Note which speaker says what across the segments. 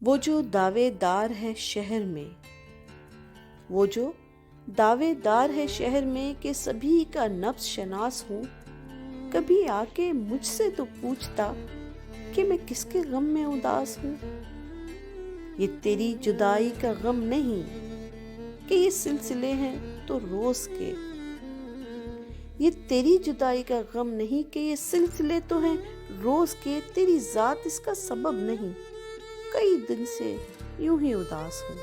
Speaker 1: وہ جو دعوے دار ہے شہر میں، وہ جو دعوے دار ہے شہر میں کہ سبھی کا نفس شناس ہوں، کبھی آ کے مجھ سے تو پوچھتا کہ میں کس کے غم میں اداس ہوں۔ یہ تیری جدائی کا غم نہیں کہ یہ سلسلے ہیں تو روز کے، یہ تیری جدائی کا غم نہیں کہ یہ سلسلے تو ہیں روز کے، تیری ذات اس کا سبب نہیں، کئی دن سے یوں ہی اداس ہوں۔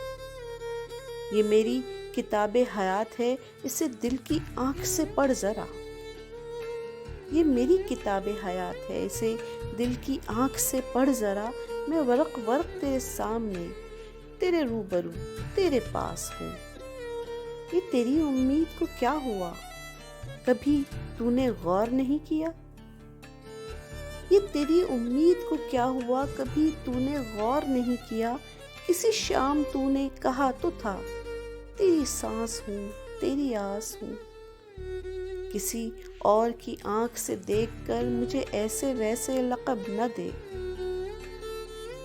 Speaker 1: یہ میری کتاب حیات ہے، اسے دل کی آنکھ سے پڑھ ذرا، یہ میری کتاب حیات ہے، اسے دل کی آنکھ سے پڑھ ذرا، میں ورق ورق تیرے سامنے، تیرے روبرو، تیرے پاس ہوں۔ یہ تیری امید کو کیا ہوا، کبھی تو نے غور نہیں کیا؟ یہ تیری امید کو کیا ہوا، کبھی تو نے غور نہیں کیا؟ کسی شام تو نے کہا تو تھا، تیری سانس ہوں، تیری آس ہوں۔ کسی اور کی آنکھ سے دیکھ کر مجھے ایسے ویسے لقب نہ دے،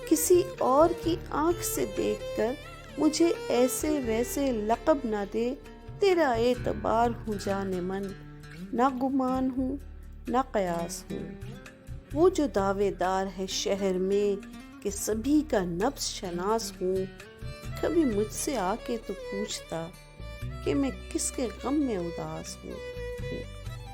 Speaker 1: کسی اور کی آنکھ سے دیکھ کر مجھے ایسے ویسے لقب نہ دے، تیرا اعتبار ہوں جانے من، نہ گمان ہوں نہ قیاس ہوں۔ وہ جو دعوے دار ہے شہر میں کہ سبھی کا نفس شناس ہوں، کبھی مجھ سے آ کے تو پوچھتا کہ میں کس کے غم میں اداس ہوں۔